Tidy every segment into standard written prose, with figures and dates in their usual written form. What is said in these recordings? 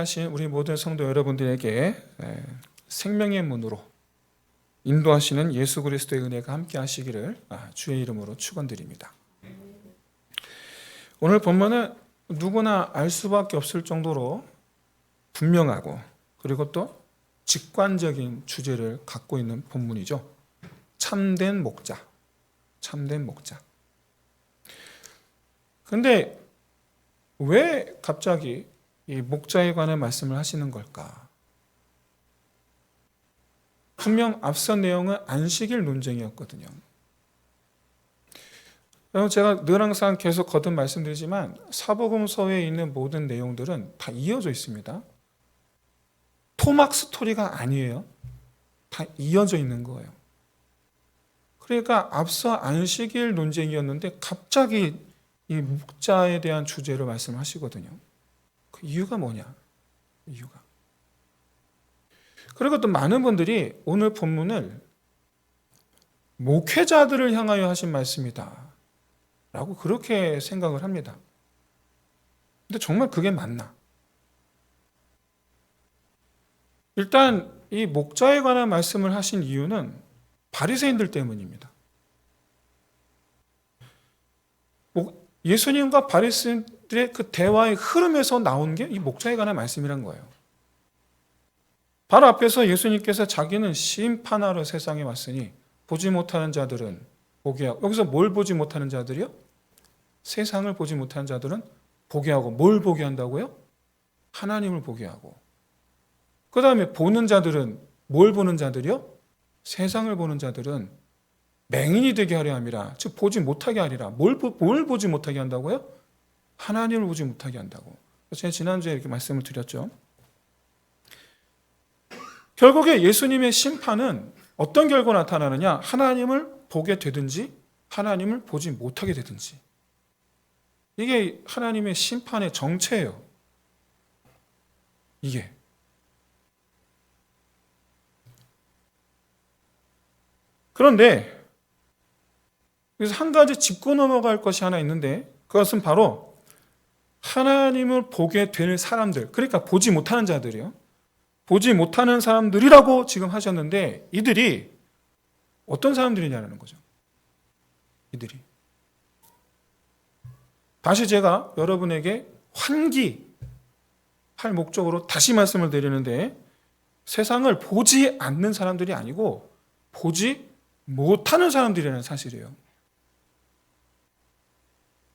하신 우리 모든 성도 여러분들에게 생명의 문으로 인도하시는 예수 그리스도의 은혜가 함께 하시기를 주의 이름으로 축원드립니다. 오늘 본문은 누구나 알 수밖에 없을 정도로 분명하고 그리고 또 직관적인 주제를 갖고 있는 본문이죠. 참된 목자. 참된 목자. 그런데 왜 갑자기 이 목자에 관한 말씀을 하시는 걸까? 분명 앞선 내용은 안식일 논쟁이었거든요. 제가 늘 항상 계속 거듭 말씀드리지만 사복음서에 있는 모든 내용들은 다 이어져 있습니다. 토막 스토리가 아니에요. 다 이어져 있는 거예요. 그러니까 앞서 안식일 논쟁이었는데 갑자기 이 목자에 대한 주제를 말씀하시거든요. 그 이유가 뭐냐? 이유가. 그리고 또 많은 분들이 오늘 본문을 목회자들을 향하여 하신 말씀이다 라고 그렇게 생각을 합니다. 근데 정말 그게 맞나? 일단 이 목자에 관한 말씀을 하신 이유는 바리새인들 때문입니다. 예수님과 바리새인들의 그 대화의 흐름에서 나온 게 이 목자에 관한 말씀이란 거예요. 바로 앞에서 예수님께서 자기는 심판하러 세상에 왔으니 보지 못하는 자들은 보게 하고, 여기서 뭘 보지 못하는 자들이요? 세상을 보지 못하는 자들은 보게 하고, 뭘 보게 한다고요? 하나님을 보게 하고. 그 다음에 보는 자들은 뭘 보는 자들이요? 세상을 보는 자들은 맹인이 되게 하려 함이라. 즉 보지 못하게 하리라. 뭘 보지 못하게 한다고요? 하나님을 보지 못하게 한다고. 제가 지난주에 이렇게 말씀을 드렸죠. 결국에 예수님의 심판은 어떤 결과가 나타나느냐? 하나님을 보게 되든지 하나님을 보지 못하게 되든지. 이게 하나님의 심판의 정체예요. 이게. 그런데 그래서 한 가지 짚고 넘어갈 것이 하나 있는데 그것은 바로 하나님을 보게 될 사람들, 그러니까 보지 못하는 자들이요. 보지 못하는 사람들이라고 지금 하셨는데 이들이 어떤 사람들이냐는 거죠. 이들이. 다시 제가 여러분에게 환기할 목적으로 다시 말씀을 드리는데 세상을 보지 않는 사람들이 아니고 보지 못하는 사람들이라는 사실이에요.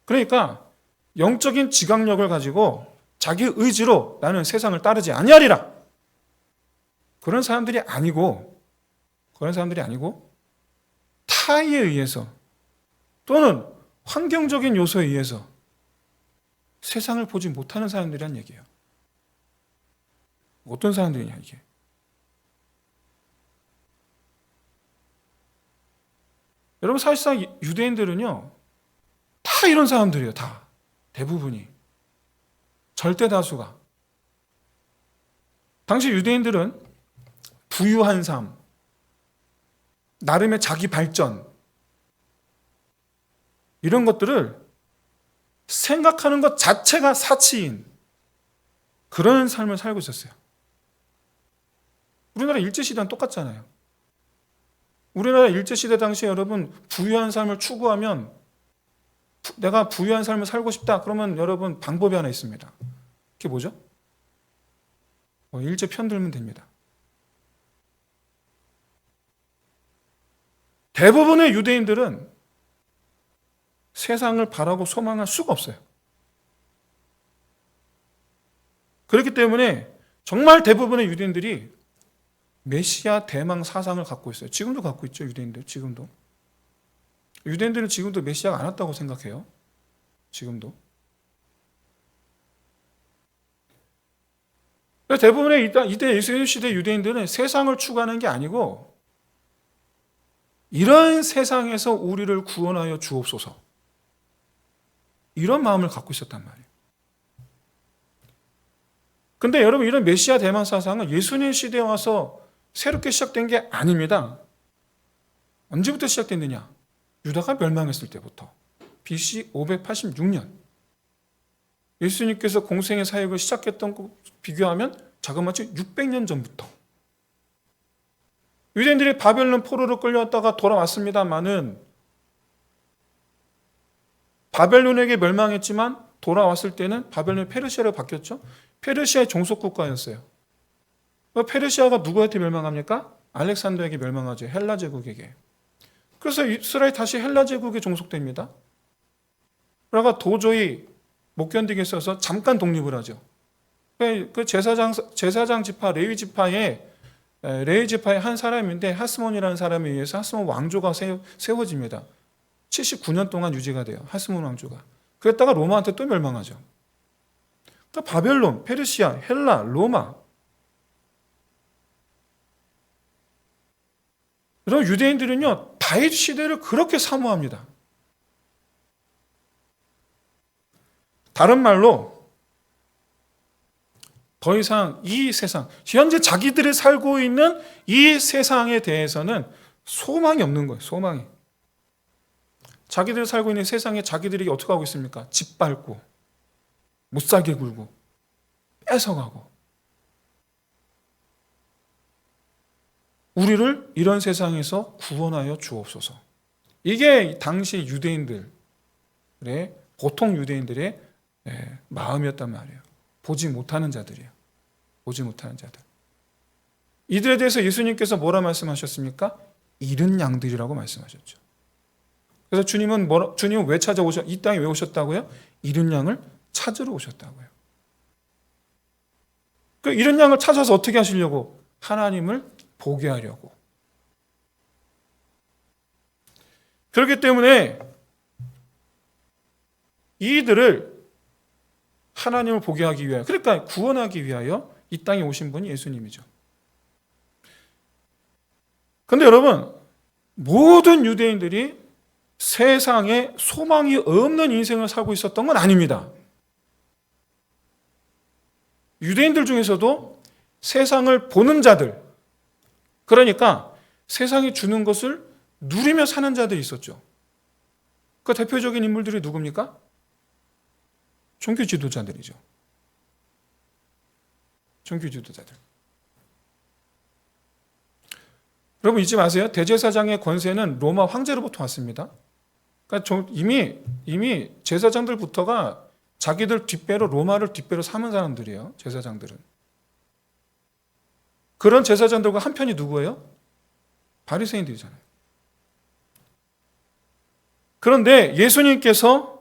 그러니까 영적인 지각력을 가지고 자기 의지로 나는 세상을 따르지 아니하리라. 그런 사람들이 아니고 타의에 의해서 또는 환경적인 요소에 의해서 세상을 보지 못하는 사람들이란 얘기예요. 어떤 사람들이냐 이게. 여러분 사실상 유대인들은요 다 이런 사람들이에요. 다. 대부분이. 절대 다수가. 당시 유대인들은 부유한 삶, 나름의 자기 발전 이런 것들을 생각하는 것 자체가 사치인 그런 삶을 살고 있었어요. 우리나라 일제시대랑 똑같잖아요. 우리나라 일제시대 당시에 여러분 부유한 삶을 추구하면 내가 부유한 삶을 살고 싶다 그러면 여러분 방법이 하나 있습니다. 그게 뭐죠? 일제 편들면 됩니다. 대부분의 유대인들은 세상을 바라고 소망할 수가 없어요. 그렇기 때문에 정말 대부분의 유대인들이 메시아 대망 사상을 갖고 있어요. 지금도 갖고 있죠. 유대인들 지금도. 유대인들은 지금도 메시아가 안 왔다고 생각해요. 지금도. 대부분의 이때 예수 시대 유대인들은 세상을 추구하는 게 아니고 이런 세상에서 우리를 구원하여 주옵소서. 이런 마음을 갖고 있었단 말이에요. 근데 여러분 이런 메시아 대망 사상은 예수님 시대에 와서 새롭게 시작된 게 아닙니다. 언제부터 시작됐느냐? 유다가 멸망했을 때부터. BC 586년. 예수님께서 공생의 사역을 시작했던 비교하면 자그마치 600년 전부터 유대인들이 바벨론 포로로 끌려왔다가 돌아왔습니다만은 바벨론에게 멸망했지만 돌아왔을 때는 바벨론이 페르시아로 바뀌었죠. 페르시아의 종속 국가였어요. 페르시아가 누구한테 멸망합니까? 알렉산더에게 멸망하죠. 헬라 제국에게. 그래서 이스라엘이 다시 헬라 제국에 종속됩니다. 그러다가 도저히 못 견디겠어서 잠깐 독립을 하죠. 그 제사장 지파 레위 지파의 한 사람인데 하스몬이라는 사람에 의해서 하스몬 왕조가 세워집니다. 79년 동안 유지가 돼요. 하스몬 왕조가. 그랬다가 로마한테 또 멸망하죠. 그러니까 바벨론, 페르시아, 헬라, 로마. 그럼 유대인들은요, 다윗 시대를 그렇게 사모합니다. 다른 말로 더 이상 이 세상, 현재 자기들이 살고 있는 이 세상에 대해서는 소망이 없는 거예요. 소망이. 자기들이 살고 있는 세상에 자기들이 어떻게 하고 있습니까? 짓밟고, 못살게 굴고, 뺏어가고. 우리를 이런 세상에서 구원하여 주옵소서. 이게 당시 유대인들의, 보통 유대인들의 마음이었단 말이에요. 보지 못하는 자들이에요. 보지 못하는 자들. 이들에 대해서 예수님께서 뭐라 말씀하셨습니까? 잃은 양들이라고 말씀하셨죠. 그래서 주님은 왜 이 땅에 왜 오셨다고요? 잃은 양을 찾으러 오셨다고요. 그 잃은 양을 찾아서 어떻게 하시려고? 하나님을 보게 하려고. 그렇기 때문에 이들을 하나님을 보게 하기 위하여, 그러니까 구원하기 위하여 이 땅에 오신 분이 예수님이죠. 그런데 여러분, 모든 유대인들이 세상에 소망이 없는 인생을 살고 있었던 건 아닙니다. 유대인들 중에서도 세상을 보는 자들, 그러니까 세상이 주는 것을 누리며 사는 자들이 있었죠. 그 대표적인 인물들이 누굽니까? 종교 지도자들이죠. 종교 지도자들. 여러분 잊지 마세요. 대제사장의 권세는 로마 황제로부터 왔습니다. 그러니까 이미 제사장들부터가 자기들 뒷배로 로마를 뒷배로 삼은 사람들이에요. 제사장들은. 그런 제사장들과 한편이 누구예요? 바리새인들이잖아요. 그런데 예수님께서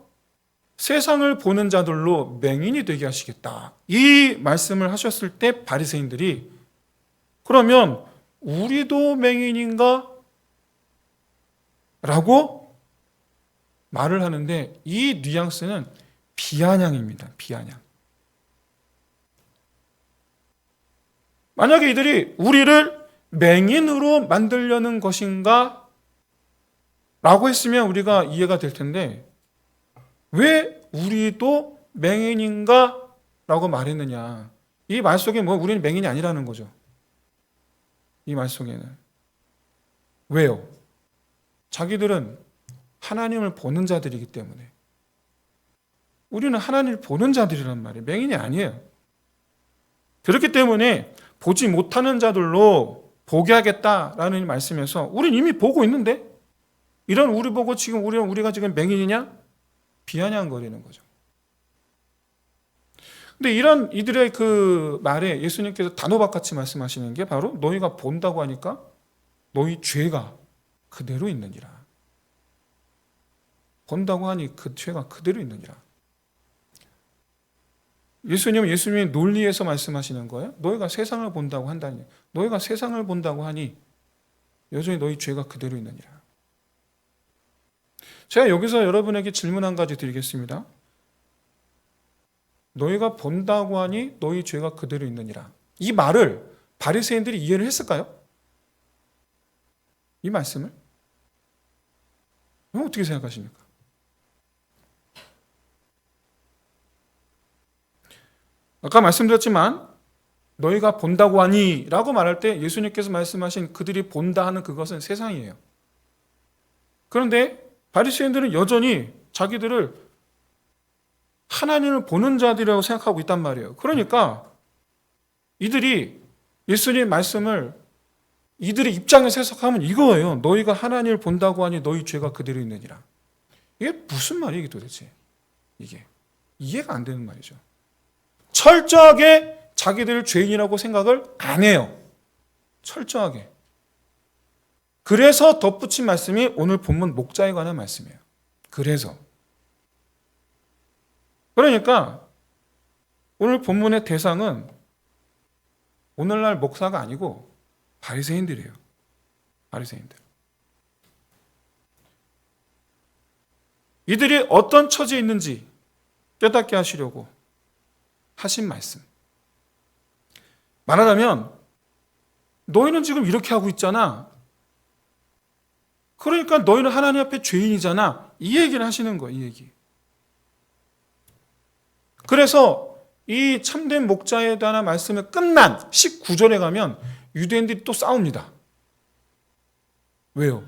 세상을 보는 자들로 맹인이 되게 하시겠다. 이 말씀을 하셨을 때 바리새인들이 그러면 우리도 맹인인가? 라고 말을 하는데 이 뉘앙스는 비아냥입니다. 비아냥. 만약에 이들이 우리를 맹인으로 만들려는 것인가? 라고 했으면 우리가 이해가 될 텐데 왜 우리도 맹인인가? 라고 말했느냐. 이 말 속에 우리는 맹인이 아니라는 거죠. 이 말 속에는. 왜요? 자기들은 하나님을 보는 자들이기 때문에. 우리는 하나님을 보는 자들이란 말이에요. 맹인이 아니에요. 그렇기 때문에 보지 못하는 자들로 보게 하겠다라는 말씀에서 우리는 이미 보고 있는데 이런 우리 보고 지금 우리가 지금 맹인이냐? 비아냥거리는 거죠. 근데 이런 이들의 그 말에 예수님께서 단호박같이 말씀하시는 게 바로 너희가 본다고 하니까 너희 죄가 그대로 있느니라. 본다고 하니 그 죄가 그대로 있느니라. 예수님의 논리에서 말씀하시는 거예요. 너희가 세상을 본다고 한다니. 너희가 세상을 본다고 하니 여전히 너희 죄가 그대로 있느니라. 제가 여기서 여러분에게 질문 한 가지 드리겠습니다. 너희가 본다고 하니 너희 죄가 그대로 있느니라. 이 말을 바리새인들이 이해를 했을까요? 이 말씀을? 어떻게 생각하십니까? 아까 말씀드렸지만 너희가 본다고 하니 라고 말할 때 예수님께서 말씀하신 그들이 본다 하는 그것은 세상이에요. 그런데 바리새인들은 여전히 자기들을 하나님을 보는 자들이라고 생각하고 있단 말이에요. 그러니까 이들이 예수님 말씀을 이들의 입장에서 해석하면 이거예요. 너희가 하나님을 본다고 하니 너희 죄가 그대로 있느니라. 이게 무슨 말이에요, 이게 도대체? 이게 이해가 안 되는 말이죠. 철저하게 자기들 죄인이라고 생각을 안 해요. 철저하게. 그래서 덧붙인 말씀이 오늘 본문 목자에 관한 말씀이에요. 그러니까 오늘 본문의 대상은 오늘날 목사가 아니고 바리새인들이에요. 바리새인들. 이들이 어떤 처지에 있는지 깨닫게 하시려고 하신 말씀. 말하자면 너희는 지금 이렇게 하고 있잖아. 그러니까 너희는 하나님 앞에 죄인이잖아. 이 얘기를 하시는 거예요. 이 얘기. 그래서 이 참된 목자에 대한 말씀이 끝난 19절에 가면 유대인들이 또 싸웁니다. 왜요?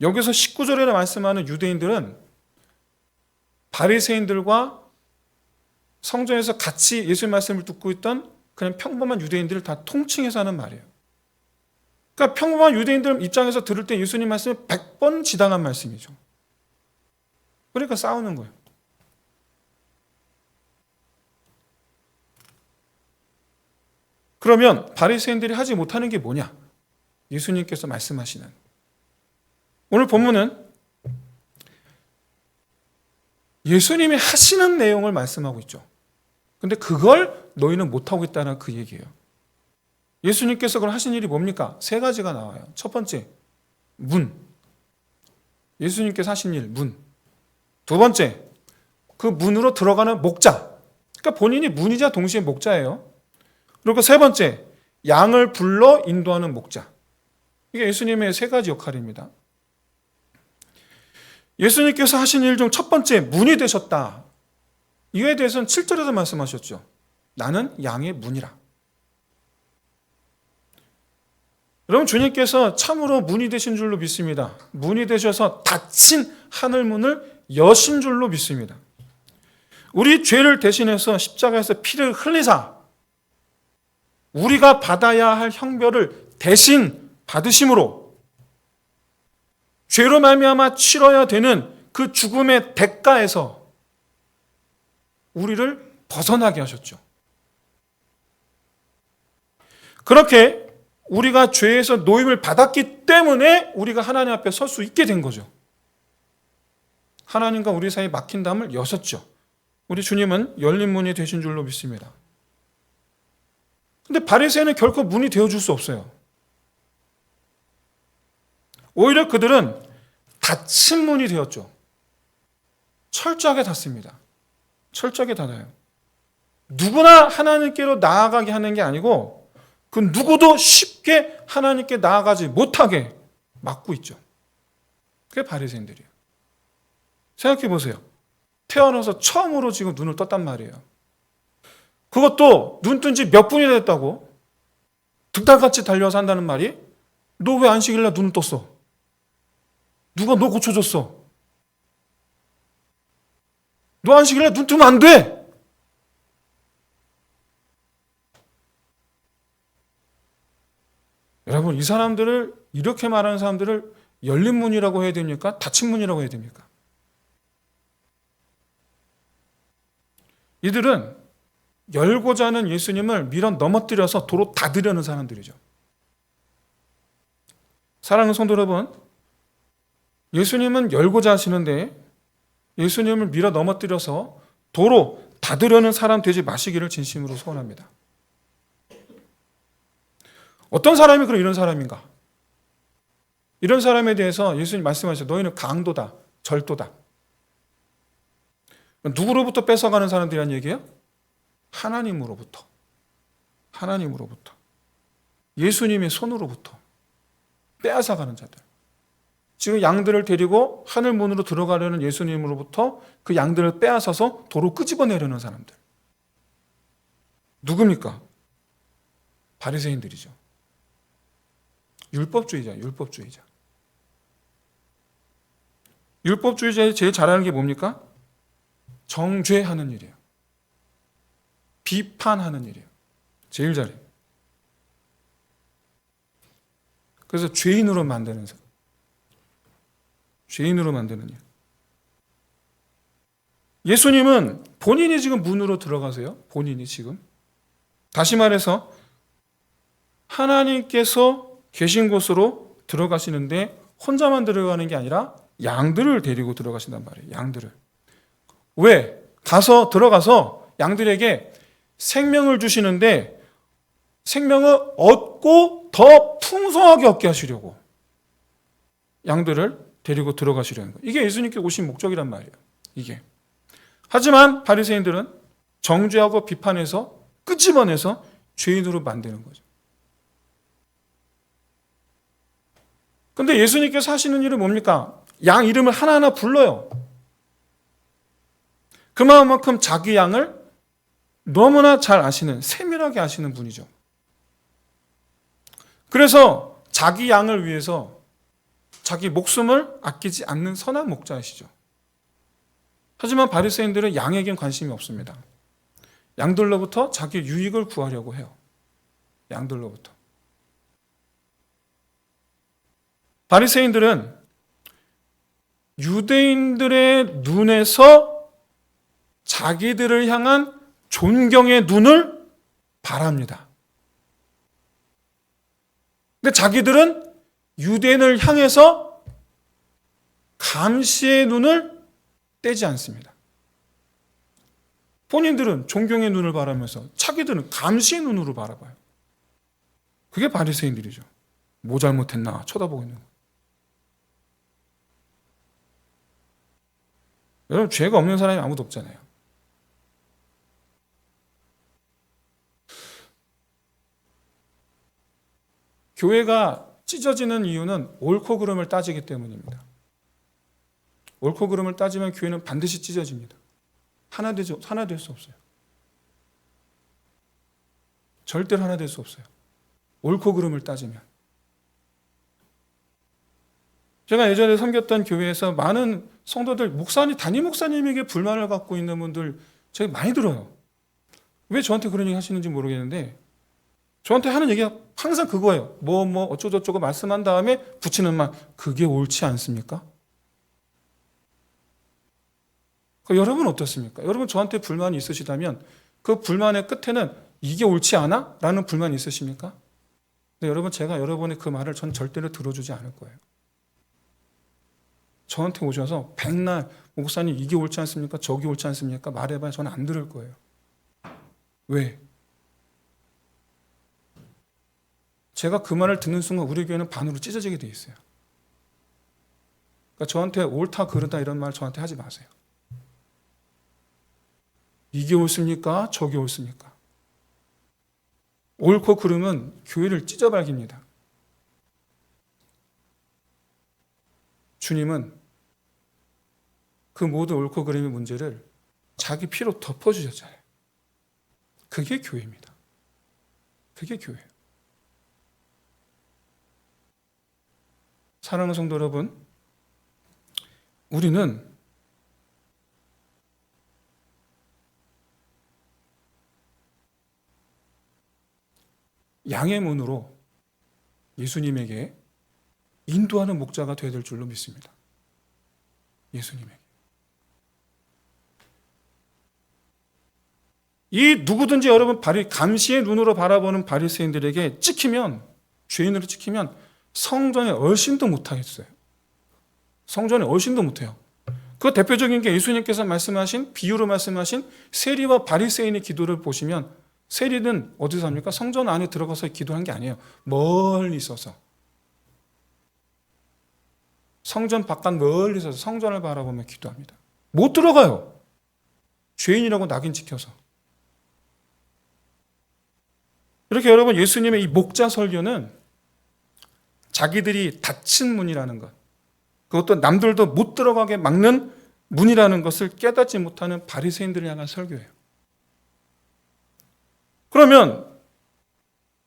여기서 19절에 말씀하는 유대인들은 바리새인들과 성전에서 같이 예수의 말씀을 듣고 있던 그냥 평범한 유대인들을 다 통칭해서 하는 말이에요. 그러니까 평범한 유대인들 입장에서 들을 때 예수님 말씀이 100번 지당한 말씀이죠. 그러니까 싸우는 거예요. 그러면 바리새인들이 하지 못하는 게 뭐냐? 예수님께서 말씀하시는 오늘 본문은 예수님이 하시는 내용을 말씀하고 있죠. 근데 그걸 너희는 못하고 있다는 그 얘기예요. 예수님께서 그럼 하신 일이 뭡니까? 3가지가 나와요. 첫 번째, 문. 예수님께서 하신 일, 문. 두 번째, 그 문으로 들어가는 목자. 그러니까 본인이 문이자 동시에 목자예요. 그리고 세 번째, 양을 불러 인도하는 목자. 이게 예수님의 3가지 역할입니다. 예수님께서 하신 일 중 첫 번째, 문이 되셨다. 이에 대해서는 7절에서 말씀하셨죠. 나는 양의 문이라. 여러분, 주님께서 참으로 문이 되신 줄로 믿습니다. 문이 되셔서 닫힌 하늘문을 여신 줄로 믿습니다. 우리 죄를 대신해서 십자가에서 피를 흘리사 우리가 받아야 할 형벌을 대신 받으심으로 죄로 말미암아 치러야 되는 그 죽음의 대가에서 우리를 벗어나게 하셨죠. 그렇게 우리가 죄에서 노임을 받았기 때문에 우리가 하나님 앞에 설 수 있게 된 거죠. 하나님과 우리 사이에 막힌 담을 여셨죠. 우리 주님은 열린 문이 되신 줄로 믿습니다. 근데 바리새인은 결코 문이 되어줄 수 없어요. 오히려 그들은 닫힌 문이 되었죠. 철저하게 닫습니다. 철저하게 닫아요. 누구나 하나님께로 나아가게 하는 게 아니고 그 누구도 쉽게 하나님께 나아가지 못하게 막고 있죠. 그게 바리새인들이에요. 생각해 보세요. 태어나서 처음으로 지금 눈을 떴단 말이에요. 그것도 눈 뜬 지 몇 분이 됐다고? 득달같이 달려서 한다는 말이? 너 왜 안식일날 눈을 떴어? 누가 너 고쳐줬어? 너 안식일날 눈 뜨면 안 돼! 여러분, 이 사람들을, 이렇게 말하는 사람들을 열린 문이라고 해야 됩니까? 닫힌 문이라고 해야 됩니까? 이들은 열고자 하는 예수님을 밀어 넘어뜨려서 도로 닫으려는 사람들이죠. 사랑하는 성도 여러분, 예수님은 열고자 하시는데 예수님을 밀어 넘어뜨려서 도로 닫으려는 사람 되지 마시기를 진심으로 소원합니다. 어떤 사람이 그럼 이런 사람인가? 이런 사람에 대해서 예수님 말씀하셨어요. 너희는 강도다, 절도다. 누구로부터 뺏어가는 사람들이란 얘기예요? 하나님으로부터. 하나님으로부터. 예수님의 손으로부터 빼앗아가는 자들. 지금 양들을 데리고 하늘문으로 들어가려는 예수님으로부터 그 양들을 빼앗아서 도로 끄집어내려는 사람들. 누굽니까? 바리새인들이죠. 율법주의자. 율법주의자의 제일 잘하는 게 뭡니까? 정죄하는 일이에요. 비판하는 일이에요. 제일 잘해요. 그래서 죄인으로 만드는 일. 죄인으로 만드는 일. 예수님은 본인이 지금 문으로 들어가세요. 본인이 지금. 다시 말해서 하나님께서 계신 곳으로 들어가시는데 혼자만 들어가는 게 아니라 양들을 데리고 들어가신단 말이에요. 양들을. 왜? 들어가서 양들에게 생명을 주시는데 생명을 얻고 더 풍성하게 얻게 하시려고 양들을 데리고 들어가시려는 거예요. 이게 예수님께 오신 목적이란 말이에요. 이게. 하지만 바리새인들은 정죄하고 비판해서 끄집어내서 죄인으로 만드는 거죠. 근데 예수님께서 하시는 일은 뭡니까? 양 이름을 하나하나 불러요. 그만큼 자기 양을 너무나 잘 아시는, 세밀하게 아시는 분이죠. 그래서 자기 양을 위해서 자기 목숨을 아끼지 않는 선한 목자이시죠. 하지만 바리새인들은 양에겐 관심이 없습니다. 양들로부터 자기 유익을 구하려고 해요. 양들로부터. 바리새인들은 유대인들의 눈에서 자기들을 향한 존경의 눈을 바랍니다. 근데 자기들은 유대인을 향해서 감시의 눈을 떼지 않습니다. 본인들은 존경의 눈을 바라면서 자기들은 감시의 눈으로 바라봐요. 그게 바리새인들이죠. 뭐 잘못했나 쳐다보고 있는 거예요. 여러분, 죄가 없는 사람이 아무도 없잖아요. 교회가 찢어지는 이유는 옳고 그름을 따지기 때문입니다. 옳고 그름을 따지면 교회는 반드시 찢어집니다. 하나 될 수 없어요. 절대로 하나 될 수 없어요. 옳고 그름을 따지면. 제가 예전에 섬겼던 교회에서 많은 성도들, 담임 목사님에게 불만을 갖고 있는 분들 제가 많이 들어요. 왜 저한테 그런 얘기 하시는지 모르겠는데 저한테 하는 얘기가 항상 그거예요. 어쩌고저쩌고 말씀한 다음에 붙이는 말, 그게 옳지 않습니까? 여러분 어떻습니까? 여러분 저한테 불만이 있으시다면 그 불만의 끝에는 이게 옳지 않아? 라는 불만이 있으십니까? 근데 여러분, 제가 여러분의 그 말을 전 절대로 들어주지 않을 거예요. 저한테 오셔서 백날 목사님 이게 옳지 않습니까? 저게 옳지 않습니까? 말해봐야 저는 안 들을 거예요. 왜? 제가 그 말을 듣는 순간 우리 교회는 반으로 찢어지게 돼 있어요. 그러니까 저한테 옳다 그르다 이런 말 저한테 하지 마세요. 이게 옳습니까? 저게 옳습니까? 옳고 그름은 교회를 찢어발깁니다. 주님은 그 모든 옳고 그름의 문제를 자기 피로 덮어주셨잖아요. 그게 교회입니다. 그게 교회예요. 사랑하는 성도 여러분, 우리는 양의 문으로 예수님에게 인도하는 목자가 되어야 될 줄로 믿습니다. 예수님에게. 이 누구든지 여러분 감시의 눈으로 바라보는 바리새인들에게 찍히면, 죄인으로 찍히면 성전에 얼씬도 못하겠어요. 성전에 얼씬도 못해요. 그 대표적인 게 예수님께서 말씀하신, 비유로 말씀하신 세리와 바리새인의 기도를 보시면, 세리는 어디서 합니까? 성전 안에 들어가서 기도한 게 아니에요. 멀리 있어서. 성전 바깥 멀리 있어서 성전을 바라보며 기도합니다. 못 들어가요. 죄인이라고 낙인 찍혀서. 이렇게 여러분, 예수님의 이 목자 설교는 자기들이 닫힌 문이라는 것, 그것도 남들도 못 들어가게 막는 문이라는 것을 깨닫지 못하는 바리새인들을 향한 설교예요. 그러면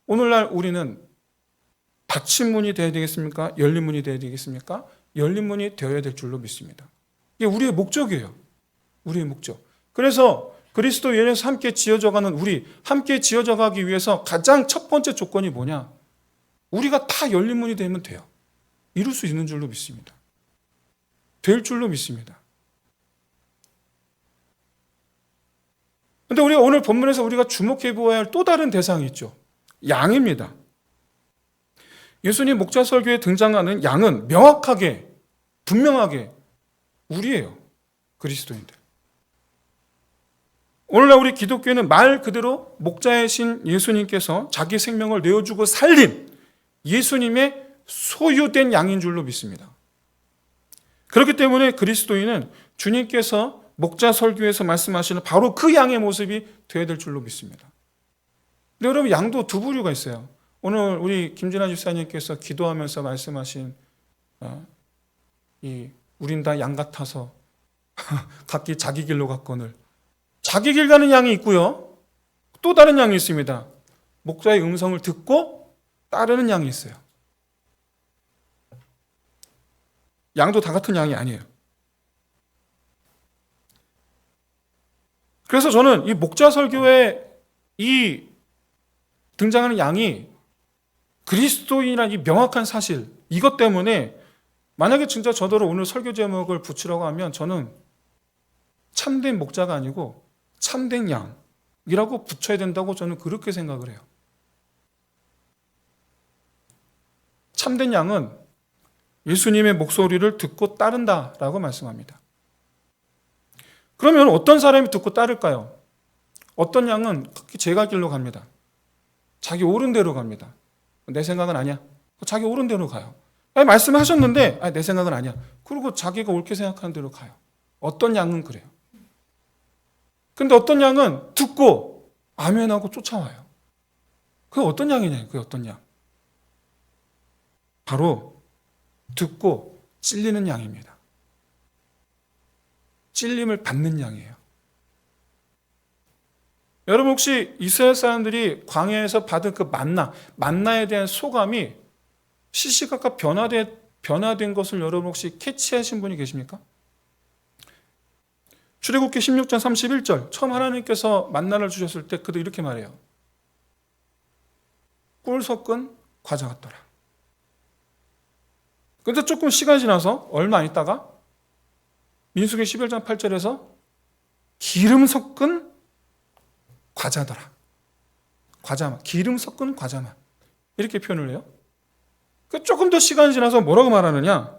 오늘날 우리는 닫힌 문이 되어야 되겠습니까? 열린 문이 되어야 되겠습니까? 열린 문이 되어야 될 줄로 믿습니다. 이게 우리의 목적이에요. 우리의 목적. 그래서 그리스도 예에서 함께 지어져가는 우리, 함께 지어져가기 위해서 가장 첫 번째 조건이 뭐냐? 우리가 다 열린 문이 되면 돼요. 이룰 수 있는 줄로 믿습니다. 될 줄로 믿습니다. 그런데 우리가 오늘 본문에서 우리가 주목해 보아야 할 또 다른 대상이 있죠. 양입니다. 예수님 목자 설교에 등장하는 양은 명확하게, 분명하게 우리예요. 그리스도인들. 오늘날 우리 기독교는 말 그대로 목자이신 예수님께서 자기 생명을 내어주고 살린 예수님의 소유된 양인 줄로 믿습니다. 그렇기 때문에 그리스도인은 주님께서 목자 설교에서 말씀하시는 바로 그 양의 모습이 되어야 될 줄로 믿습니다. 근데 여러분, 양도 두 부류가 있어요. 오늘 우리 김진아 집사님께서 기도하면서 말씀하신 우린 다 양 같아서 각기 자기 길로 갔거늘, 자기 길 가는 양이 있고요, 또 다른 양이 있습니다. 목자의 음성을 듣고 따르는 양이 있어요. 양도 다 같은 양이 아니에요. 그래서 저는 이 목자 설교에 이 등장하는 양이 그리스도인이라는 이 명확한 사실, 이것 때문에 만약에 진짜 저더러 오늘 설교 제목을 붙이라고 하면 저는 참된 목자가 아니고 참된 양이라고 붙여야 된다고 저는 그렇게 생각을 해요. 참된 양은 예수님의 목소리를 듣고 따른다라고 말씀합니다. 그러면 어떤 사람이 듣고 따를까요? 어떤 양은 제가 길로 갑니다. 자기 옳은 대로 갑니다. 내 생각은 아니야. 자기 옳은 대로 가요. 말씀하셨는데 내 생각은 아니야. 그리고 자기가 옳게 생각하는 대로 가요. 어떤 양은 그래요. 근데 어떤 양은 듣고 아멘하고 쫓아와요. 그게 어떤 양이냐? 그게 어떤 양? 바로 듣고 찔리는 양입니다. 찔림을 받는 양이에요. 여러분, 혹시 이스라엘 사람들이 광야에서 받은 그 만나에 대한 소감이 시시각각 변화된 것을 여러분 혹시 캐치하신 분이 계십니까? 출애굽기 16장 31절, 처음 하나님께서 만나를 주셨을 때 그도 이렇게 말해요. 꿀 섞은 과자 같더라. 근데 조금 시간이 지나서 얼마 안 있다가 민수기 11장 8절에서 기름 섞은 과자더라. 과자만, 기름 섞은 과자만. 이렇게 표현을 해요. 조금 더 시간이 지나서 뭐라고 말하느냐?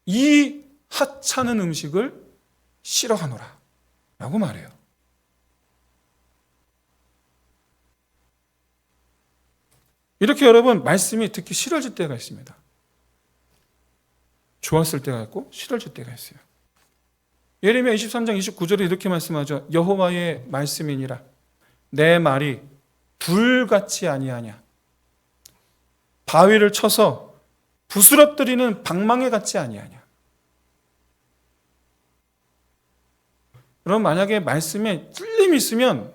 이 하찮은 음식을 싫어하노라 라고 말해요. 이렇게 여러분, 말씀이 듣기 싫어질 때가 있습니다. 좋았을 때가 있고 싫어질 때가 있어요. 예레미야 23장 29절에 이렇게 말씀하죠. 여호와의 말씀이니라 내 말이 불같이 아니하냐, 바위를 쳐서 부스러뜨리는 방망이 같지 아니하냐. 그럼 만약에 말씀에 찔림이 있으면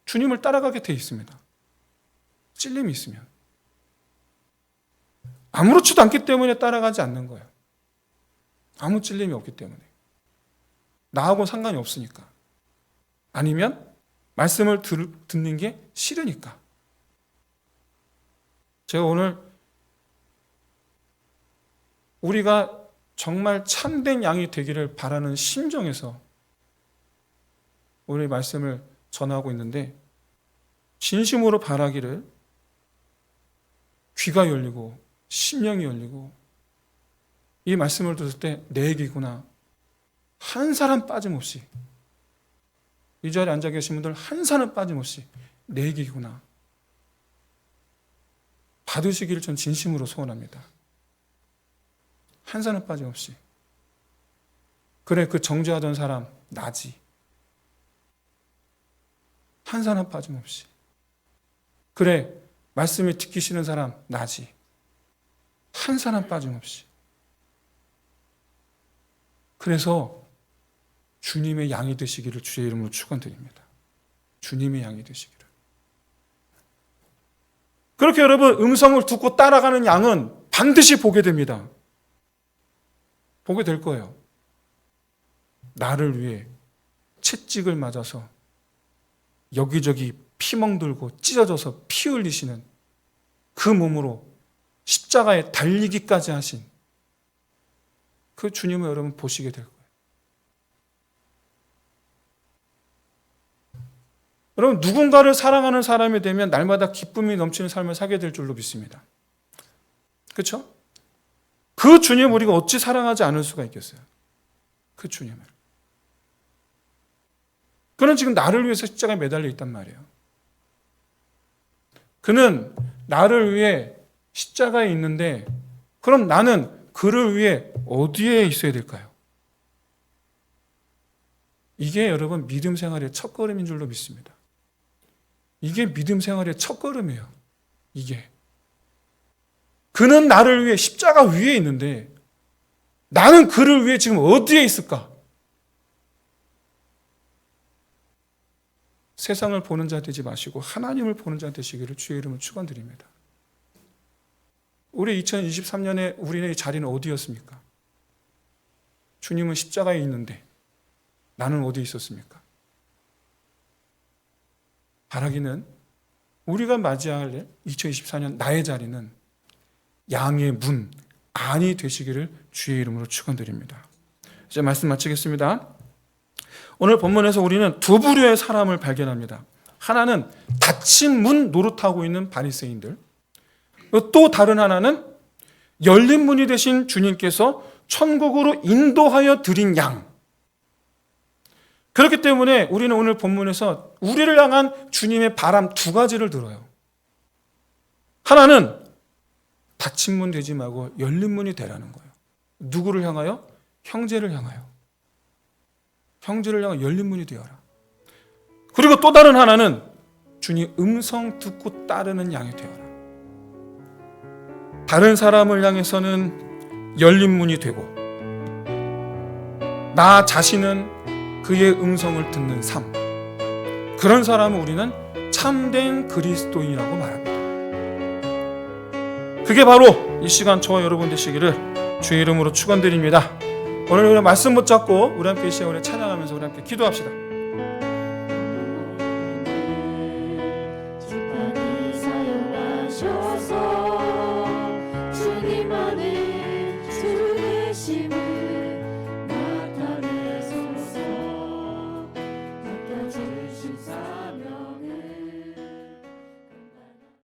주님을 따라가게 돼 있습니다. 찔림이 있으면 아무렇지도 않기 때문에 따라가지 않는 거예요. 아무 찔림이 없기 때문에, 나하고는 상관이 없으니까, 아니면 말씀을 듣는 게 싫으니까. 제가 오늘 우리가 정말 참된 양이 되기를 바라는 심정에서 오늘 말씀을 전하고 있는데, 진심으로 바라기를 귀가 열리고 심령이 열리고 이 말씀을 들을 때 내 얘기구나, 한 사람 빠짐없이, 이 자리에 앉아 계신 분들 한 사람 빠짐없이 내 얘기구나 받으시기를 전 진심으로 소원합니다. 한 사람 빠짐없이. 그래, 그 정죄하던 사람 나지. 한 사람 빠짐없이. 그래, 말씀이 듣기 싫은 사람 나지. 한 사람 빠짐없이. 그래서 주님의 양이 되시기를 주의 이름으로 축원드립니다. 주님의 양이 되시기를. 그렇게 여러분, 음성을 듣고 따라가는 양은 반드시 보게 됩니다. 보게 될 거예요. 나를 위해 채찍을 맞아서 여기저기 피멍들고 찢어져서 피 흘리시는 그 몸으로 십자가에 달리기까지 하신 그 주님을 여러분 보시게 될 거예요. 여러분, 누군가를 사랑하는 사람이 되면 날마다 기쁨이 넘치는 삶을 살게 될 줄로 믿습니다. 그렇죠? 그 주님 우리가 어찌 사랑하지 않을 수가 있겠어요? 그 주님을. 그는 지금 나를 위해서 십자가에 매달려 있단 말이에요. 그는 나를 위해 십자가에 있는데 그럼 나는 그를 위해 어디에 있어야 될까요? 이게 여러분 믿음 생활의 첫걸음인 줄로 믿습니다. 이게 믿음 생활의 첫걸음이에요. 이게. 그는 나를 위해 십자가 위에 있는데 나는 그를 위해 지금 어디에 있을까? 세상을 보는 자 되지 마시고 하나님을 보는 자 되시기를 주의 이름으로 축원드립니다. 우리 2023년에 우리의 자리는 어디였습니까? 주님은 십자가에 있는데 나는 어디에 있었습니까? 바라기는 우리가 맞이할 2024년 나의 자리는 양의 문 안이 되시기를 주의 이름으로 축원드립니다. 이제 말씀 마치겠습니다. 오늘 본문에서 우리는 두 부류의 사람을 발견합니다. 하나는 닫힌 문 노릇하고 있는 바리새인들, 또 다른 하나는 열린 문이 되신 주님께서 천국으로 인도하여 드린 양. 그렇기 때문에 우리는 오늘 본문에서 우리를 향한 주님의 바람 두 가지를 들어요. 하나는 닫힌 문 되지 말고 열린 문이 되라는 거예요. 누구를 향하여? 형제를 향하여. 형제를 향하여 열린 문이 되어라. 그리고 또 다른 하나는 주님 음성 듣고 따르는 양이 되어라. 다른 사람을 향해서는 열린 문이 되고 나 자신은 그의 음성을 듣는 삶. 그런 사람을 우리는 참된 그리스도인이라고 말합니다. 그게 바로 이 시간 저와 여러분 되시기를 주의 이름으로 축원드립니다. 오늘 우리 말씀 붙잡고 우리 함께 이 시간에 찬양하면서 우리 함께 기도합시다.